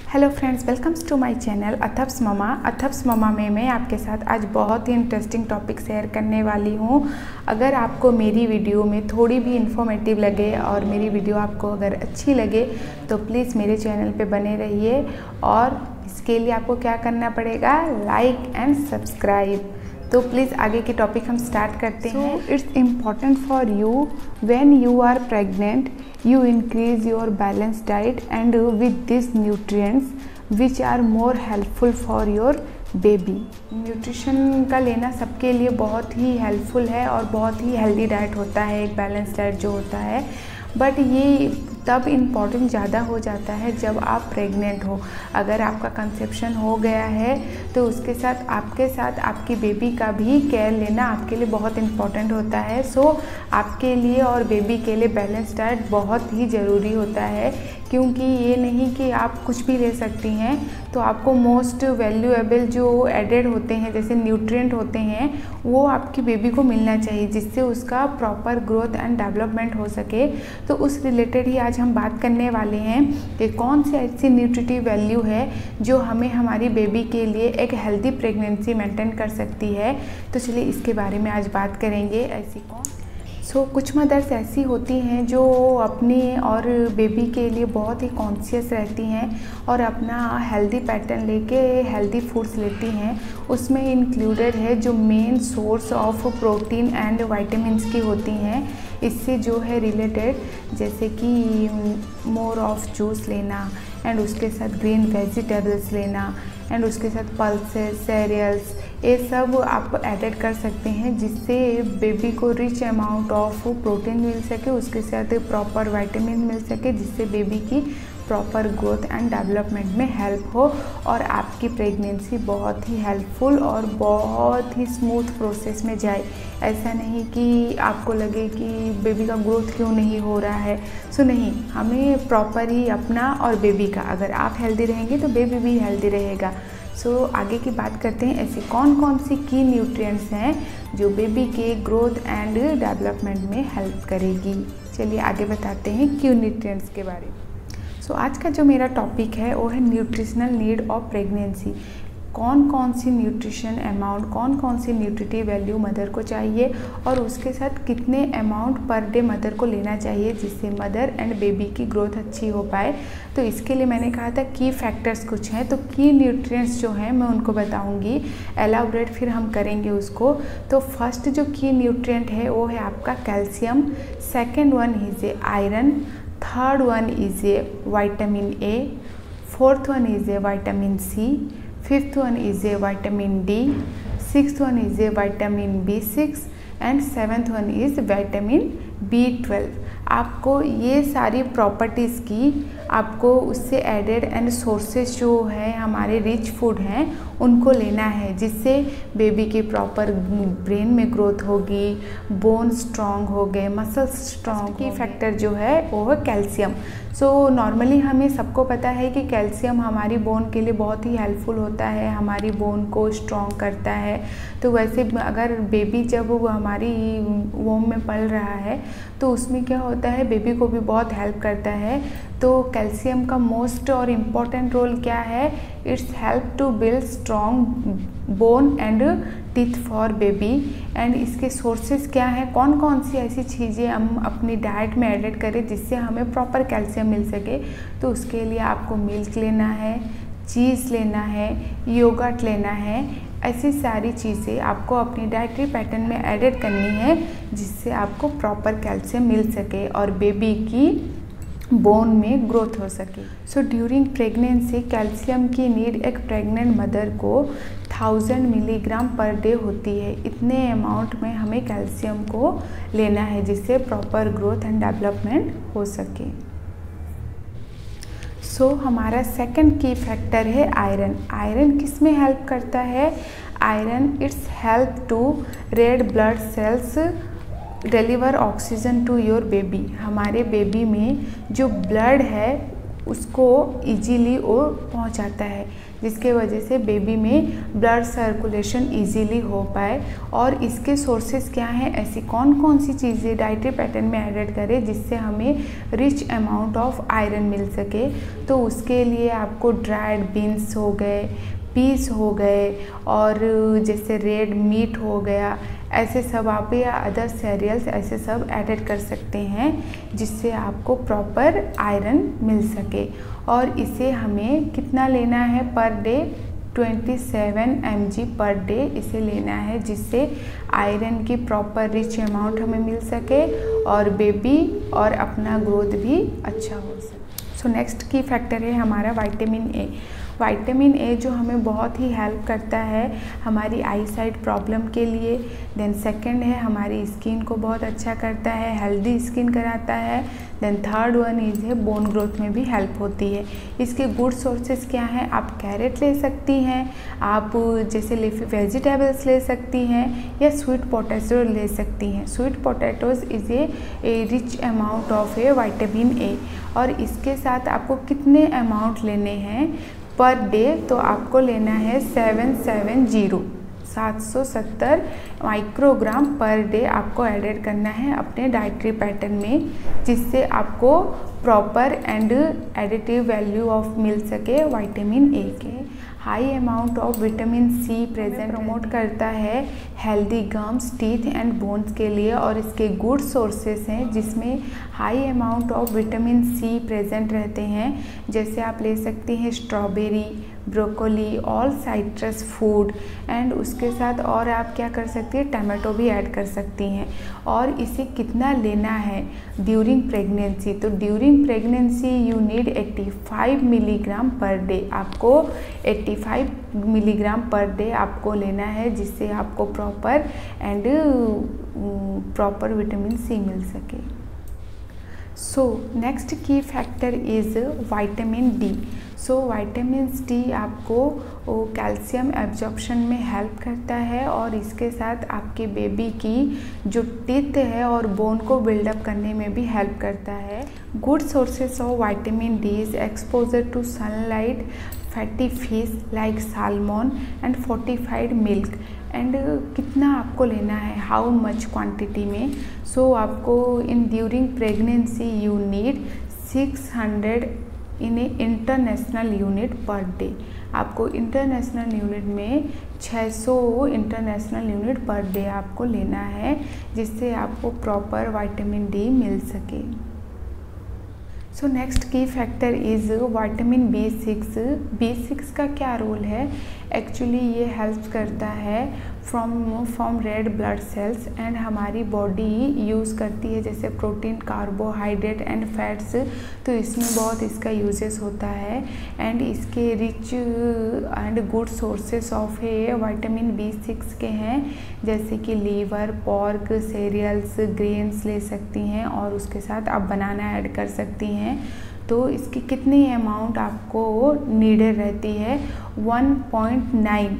Hello friends, welcomes to my channel अथप्स ममा में मैं आपके साथ आज बहुत ही इंटरेस्टिंग टॉपिक शेयर करने वाली हूँ। अगर आपको मेरी वीडियो में थोड़ी भी इंफॉर्मेटिव लगे और मेरी वीडियो आपको अगर अच्छी लगे तो प्लीज़ मेरे चैनल पे बने रहिए और इसके लिए आपको क्या करना पड़ेगा, लाइक एंड सब्सक्राइब। तो प्लीज़ आगे के टॉपिक हम स्टार्ट करते हैं। It's important for you when you are pregnant you increase your balanced diet and with these nutrients which are more helpful for your baby। Nutrition का लेना सबके लिए बहुत ही हेल्पफुल है और बहुत ही हेल्दी डाइट होता है, एक बैलेंस डाइट जो होता है। बट ये तब इम्पॉर्टेंट ज़्यादा हो जाता है जब आप प्रेग्नेंट हो। अगर आपका कंसेप्शन हो गया है तो उसके साथ आपकी बेबी का भी केयर लेना आपके लिए बहुत इम्पॉर्टेंट होता है। सो आपके लिए और बेबी के लिए बैलेंस डाइट बहुत ही ज़रूरी होता है, क्योंकि ये नहीं कि आप कुछ भी ले सकती हैं। तो आपको मोस्ट वैल्यूएबल जो एडेड होते हैं, जैसे न्यूट्रिएंट होते हैं, वो आपकी बेबी को मिलना चाहिए जिससे उसका प्रॉपर ग्रोथ एंड डेवलपमेंट हो सके। तो उस रिलेटेड ही आज हम बात करने वाले हैं कि कौन सी ऐसी न्यूट्रिटिव वैल्यू है जो हमें हमारी बेबी के लिए एक हेल्दी प्रेगनेंसी मेंटेन कर सकती है। तो चलिए इसके बारे में आज बात करेंगे। ऐसी कौन कुछ मदर्स ऐसी होती हैं जो अपनी और बेबी के लिए बहुत ही कॉन्शियस रहती हैं और अपना हेल्दी पैटर्न लेके हेल्दी फूड्स लेती हैं। उसमें इंक्लूडेड है जो main source of protein and vitamins की होती हैं। इससे जो है रिलेटेड जैसे कि मोर ऑफ जूस लेना एंड उसके साथ ग्रीन वेजिटेबल्स लेना एंड उसके साथ पल्सेस, सीरियल्स, ये सब आप ऐड कर सकते हैं जिससे बेबी को रिच अमाउंट ऑफ प्रोटीन मिल सके, उसके साथ प्रॉपर विटामिन मिल सके जिससे बेबी की प्रॉपर ग्रोथ एंड डेवलपमेंट में हेल्प हो और आपकी प्रेगनेंसी बहुत ही हेल्पफुल और बहुत ही स्मूथ प्रोसेस में जाए। ऐसा नहीं कि आपको लगे कि बेबी का ग्रोथ क्यों नहीं हो रहा है। सो नहीं, हमें प्रॉपर ही अपना और बेबी का, अगर आप हेल्दी रहेंगे तो बेबी भी हेल्दी रहेगा। सो आगे की बात करते हैं, ऐसी कौन कौन सी की न्यूट्रिएंट्स हैं जो बेबी के ग्रोथ एंड डेवलपमेंट में हेल्प करेगी। चलिए आगे बताते हैं की न्यूट्रिएंट्स के बारे में। आज का जो मेरा टॉपिक है वो है न्यूट्रिशनल नीड ऑफ प्रेगनेंसी। कौन कौन सी न्यूट्रिशन अमाउंट, कौन कौन सी न्यूट्रिटिव वैल्यू मदर को चाहिए और उसके साथ कितने अमाउंट पर डे मदर को लेना चाहिए जिससे मदर एंड बेबी की ग्रोथ अच्छी हो पाए। तो इसके लिए मैंने कहा था की फैक्टर्स कुछ हैं, तो की न्यूट्रिएंट्स जो हैं मैं उनको बताऊंगी, एलाबोरेट फिर हम करेंगे उसको। तो फर्स्ट जो की न्यूट्रिएंट है वो है आपका calcium, second one is a iron, third one is a vitamin A, fourth one is a vitamin C, fifth one is a vitamin D, sixth one is a vitamin B6 and seventh one is vitamin B12। आपको ये सारी properties की आपको उससे added and sources जो है हमारे rich food हैं उनको लेना है जिससे बेबी की प्रॉपर ब्रेन में ग्रोथ होगी, बोन स्ट्रॉन्ग हो गए, मसल्स स्ट्रॉन्ग की फैक्टर जो है वो है कैल्शियम। सो नॉर्मली हमें सबको पता है कि कैल्शियम हमारी बोन के लिए बहुत ही हेल्पफुल होता है, हमारी बोन को स्ट्रॉन्ग करता है। तो वैसे अगर बेबी जब वो हमारी वोम में पल रहा है तो उसमें क्या होता है, बेबी को भी बहुत हेल्प करता है। तो कैल्शियम का मोस्ट और इम्पॉर्टेंट रोल क्या है, it's help to build strong bone and teeth for baby. And इसके सोर्सेज क्या हैं, कौन कौन सी ऐसी चीज़ें हम अपनी डाइट में एडेड करें जिससे हमें प्रॉपर कैल्शियम मिल सके। तो उसके लिए आपको मिल्क लेना है, चीज़ लेना है, योगर्ट लेना है। ऐसी सारी चीज़ें आपको अपनी डाइटरी पैटर्न में एडेड करनी है जिससे आपको प्रॉपर कैल्शियम मिल सके और बेबी की बोन में ग्रोथ हो सके। सो ड्यूरिंग प्रेगनेंसी कैल्शियम की नीड एक प्रेग्नेंट मदर को 1000 मिलीग्राम पर डे होती है। इतने अमाउंट में हमें कैल्शियम को लेना है जिससे प्रॉपर ग्रोथ एंड डेवलपमेंट हो सके। सो हमारा सेकंड की फैक्टर है आयरन। आयरन किस में हेल्प करता है, iron it's help to red blood cells deliver oxygen to your baby. हमारे बेबी में जो ब्लड है उसको इजीली वो पहुंचाता है। जिसके वजह से बेबी में ब्लड सर्कुलेशन इजीली हो पाए। और इसके सोर्सेज क्या हैं, ऐसी कौन कौन सी चीज़ें डाइटरी पैटर्न में ऐड करें जिससे हमें रिच अमाउंट ऑफ आयरन मिल सके। तो उसके लिए आपको ड्राइड बीन्स हो गए, पीस हो गए, और जैसे रेड मीट हो गया, ऐसे सब आप या अदर सीरियल्स ऐसे सब ऐड कर सकते हैं जिससे आपको प्रॉपर आयरन मिल सके। और इसे हमें कितना लेना है per day, 27 mg per day इसे लेना है, जिससे आयरन की प्रॉपर रिच अमाउंट हमें मिल सके और बेबी और अपना ग्रोथ भी अच्छा हो सके। सो नेक्स्ट की फैक्टर है हमारा विटामिन ए। विटामिन ए जो हमें बहुत ही हेल्प करता है हमारी आई साइट प्रॉब्लम के लिए। देन सेकंड है हमारी स्किन को बहुत अच्छा करता है, हेल्दी स्किन कराता है। देन थर्ड वन इज है बोन ग्रोथ में भी हेल्प होती है। इसके गुड सोर्सेज क्या हैं, आप कैरेट ले सकती हैं, आप जैसे लीफी वेजिटेबल्स ले सकती हैं, या स्वीट पोटैटो ले सकती हैं। Sweet potatoes is a rich amount of A vitamin ए। और इसके साथ आपको कितने अमाउंट लेने हैं पर डे, तो आपको लेना है 770 माइक्रोग्राम पर डे आपको ऐड करना है अपने डाइटरी पैटर्न में, जिससे आपको proper and additive value of मिल सके विटामिन ए के। High amount of vitamin C present promote करता है healthy gums, teeth and bones के लिए। और इसके गुड सोर्सेस हैं जिसमें high amount of vitamin C present रहते हैं। जैसे आप ले सकती हैं strawberry, broccoli, all citrus food, and उसके साथ और आप क्या कर सकती हैं, टमाटो भी ऐड कर सकती हैं। और इसे कितना लेना है ड्यूरिंग प्रेगनेंसी, तो during pregnancy you need 85 milligram per day. आपको 85 मिलीग्राम पर डे आपको लेना है, जिससे आपको प्रॉपर विटामिन सी मिल सके। सो नेक्स्ट की factor is vitamin D. So vitamin D आपको कैल्शियम एब्जॉर्प्शन में हेल्प करता है, और इसके साथ आपके बेबी की जो टीथ है और बोन को बिल्डअप करने में भी हेल्प करता है। Good sources of vitamin D is exposure to sunlight, fatty fish like salmon and fortified milk. And कितना आपको लेना है, हाउ मच क्वांटिटी में। सो आपको in during pregnancy you need 600 in A international unit per day. आपको international unit में 600 international unit per day आपको लेना है, जिससे आपको प्रॉपर विटामिन डी मिल सके। सो नेक्स्ट की फैक्टर इज़ विटामिन B6 का क्या रोल है। एक्चुअली ये हेल्प करता है from red blood cells, and हमारी बॉडी यूज़ करती है जैसे प्रोटीन, कार्बोहाइड्रेट एंड फैट्स, तो इसमें बहुत इसका यूजेस होता है। एंड इसके rich and good sources of vitamin B6 के हैं, जैसे कि लीवर, पॉर्क, सीरियल्स, ग्रेन्स ले सकती हैं, और उसके साथ आप बनाना ऐड कर सकती हैं। तो इसकी कितनी अमाउंट आपको नीडेड रहती है, 1.9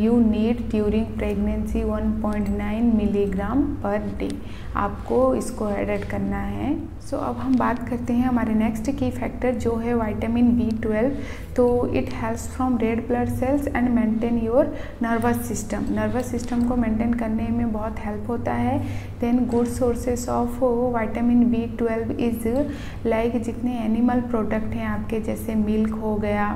you need during pregnancy 1.9 milligram per day आपको इसको ऐड करना है। सो अब हम बात करते हैं हमारे नेक्स्ट की फैक्टर जो है विटामिन B12। तो it helps from red blood cells and maintain your nervous system. Nervous system को मेंटेन करने में बहुत हेल्प होता है। Then good sources of vitamin B12 is like जितने एनिमल प्रोडक्ट हैं आपके, जैसे मिल्क हो गया,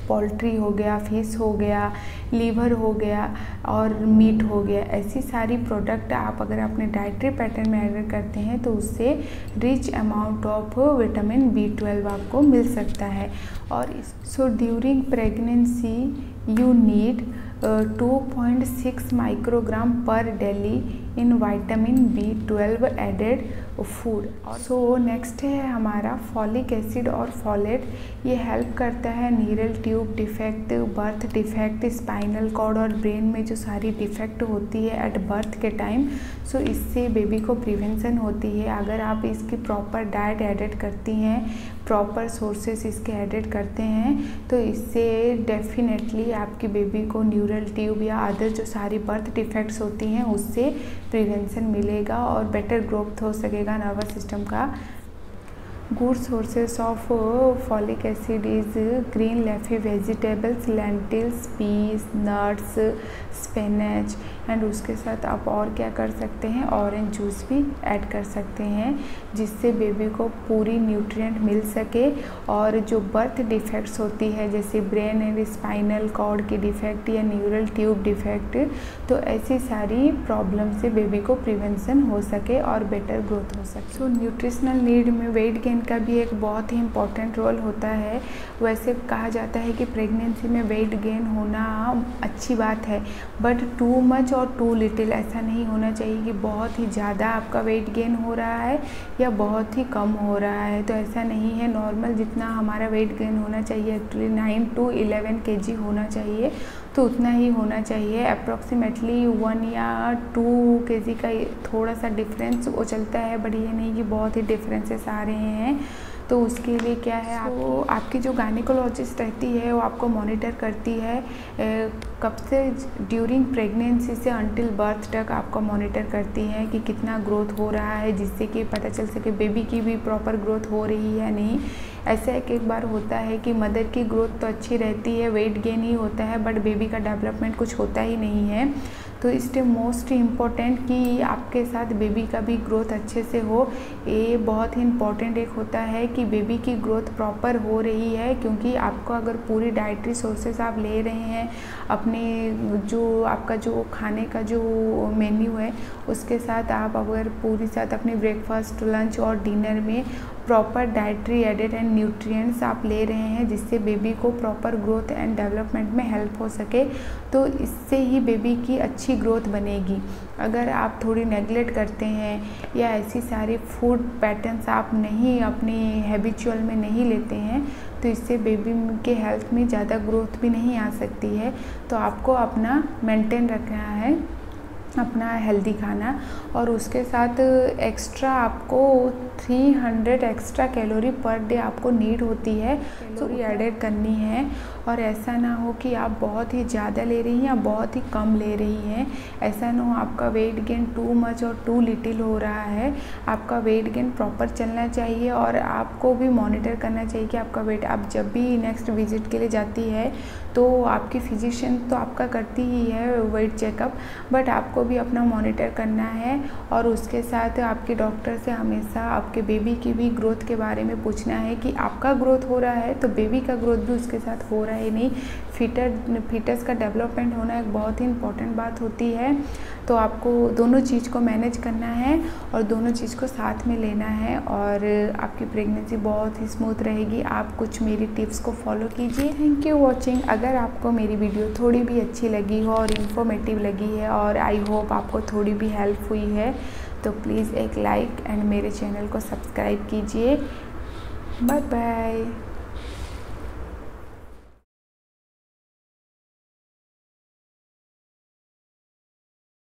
पोल्ट्री हो गया, फिश हो गया, लीवर हो गया और मीट हो गया, ऐसी सारी प्रोडक्ट आप अगर अपने डाइटरी पैटर्न में ऐड करते हैं तो उससे rich amount of vitamin B12 आपको मिल सकता है। और so during pregnancy you need 2.6 microgram per daily in vitamin B12 added food. So next है हमारा फॉलिक एसिड और फॉलेट। ये हेल्प करता है neural tube defect, birth defect, spinal cord और ब्रेन में जो सारी डिफेक्ट होती है एट बर्थ के टाइम, सो इससे बेबी को प्रिवेंशन होती है। अगर आप इसकी प्रॉपर डाइट एडिट करती हैं, प्रॉपर सोर्सेस इसके एडिट करते हैं, तो इससे डेफिनेटली आपकी बेबी को न्यूरल ट्यूब या अदर जो सारी बर्थ डिफेक्ट्स होती हैं उससे प्रिवेंशन मिलेगा और बेटर ग्रोथ हो सकेगा नर्वस सिस्टम का। Good sources of folic acid is green leafy vegetables, lentils, peas, nuts, spinach and उसके साथ आप और क्या कर सकते हैं, ऑरेंज जूस भी ऐड कर सकते हैं, जिससे बेबी को पूरी न्यूट्रिएंट मिल सके। और जो बर्थ डिफेक्ट्स होती है जैसे ब्रेन एंड स्पाइनल कॉर्ड की डिफेक्ट या न्यूरल ट्यूब डिफेक्ट, तो ऐसी सारी प्रॉब्लम से बेबी को प्रिवेंशन हो सके और बेटर ग्रोथ हो सके। सो न्यूट्रिशनल नीड में वेट गेन का भी एक बहुत ही इम्पॉर्टेंट रोल होता है। वैसे कहा जाता है कि प्रेगनेंसी में वेट गेन होना अच्छी बात है, बट टू मच और टू लिटिल ऐसा नहीं होना चाहिए कि बहुत ही ज़्यादा आपका वेट गेन हो रहा है या बहुत ही कम हो रहा है। तो ऐसा नहीं है, नॉर्मल जितना हमारा वेट गेन होना चाहिए एक्चुअली 9 to 11 kg होना चाहिए, तो उतना ही होना चाहिए। अप्रॉक्सीमेटली 1 या 2 kg का थोड़ा सा डिफरेंस वो चलता है, बट ये नहीं कि बहुत ही डिफरेंसेस आ रहे हैं। तो उसके लिए क्या है, आपकी जो गायनेकोलॉजिस्ट रहती है वो आपको मॉनिटर करती है कब से, ड्यूरिंग प्रेगनेंसी से अंटिल बर्थ तक आपको मॉनिटर करती है कि कितना ग्रोथ हो रहा है, जिससे कि पता चल सके बेबी की भी प्रॉपर ग्रोथ हो रही है या नहीं। ऐसा एक बार होता है कि मदर की ग्रोथ तो अच्छी रहती है, वेट गेन ही होता है, बट बेबी का डेवलपमेंट कुछ होता ही नहीं है। तो इसलिए मोस्ट इम्पॉर्टेंट कि आपके साथ बेबी का भी ग्रोथ अच्छे से हो। ये बहुत ही इम्पॉर्टेंट एक होता है कि बेबी की ग्रोथ प्रॉपर हो रही है, क्योंकि आपको अगर पूरी डाइटरी सोर्सेस आप ले रहे हैं, अपने जो आपका जो खाने का जो मेन्यू है उसके साथ आप अगर पूरी साथ अपने ब्रेकफास्ट, लंच और डिनर में proper dietary added and nutrients आप ले रहे हैं, जिससे बेबी को प्रॉपर ग्रोथ एंड डेवलपमेंट में हेल्प हो सके, तो इससे ही बेबी की अच्छी ग्रोथ बनेगी। अगर आप थोड़ी नेगलेक्ट करते हैं या ऐसी सारी फूड पैटर्न्स आप नहीं अपनी हैबिचुअल में नहीं लेते हैं, तो इससे बेबी के हेल्थ में ज़्यादा ग्रोथ भी नहीं आ सकती है। तो आपको अपना मेंटेन रखना है, अपना हेल्दी खाना, और उसके साथ एक्स्ट्रा आपको 300 एक्स्ट्रा कैलोरी पर डे आपको नीड होती है, तो ये एडेड करनी है। और ऐसा ना हो कि आप बहुत ही ज़्यादा ले रही हैं या बहुत ही कम ले रही हैं। ऐसा ना हो आपका वेट गेन टू मच और टू लिटिल हो रहा है। आपका वेट गेन प्रॉपर चलना चाहिए और आपको भी मॉनिटर करना चाहिए कि आपका वेट, आप जब भी नेक्स्ट विजिट के लिए जाती है तो आपकी फिजिशियन तो आपका करती ही है वेट चेकअप, बट आपको भी अपना मॉनिटर करना है। और उसके साथ आपके डॉक्टर से हमेशा आपके बेबी की भी ग्रोथ के बारे में पूछना है कि आपका ग्रोथ हो रहा है तो बेबी का ग्रोथ भी उसके साथ हो रहा है नहीं। फीटस का डेवलपमेंट होना एक बहुत ही इम्पॉर्टेंट बात होती है। तो आपको दोनों चीज़ को मैनेज करना है और दोनों चीज़ को साथ में लेना है, और आपकी प्रेगनेंसी बहुत ही स्मूथ रहेगी। आप कुछ मेरी टिप्स को फॉलो कीजिए। Thank you watching. अगर आपको मेरी वीडियो थोड़ी भी अच्छी लगी हो और इन्फॉर्मेटिव लगी है और आई होप आपको थोड़ी भी हेल्प हुई है, तो प्लीज़ एक लाइक एंड मेरे चैनल को सब्सक्राइब कीजिए। Bye bye.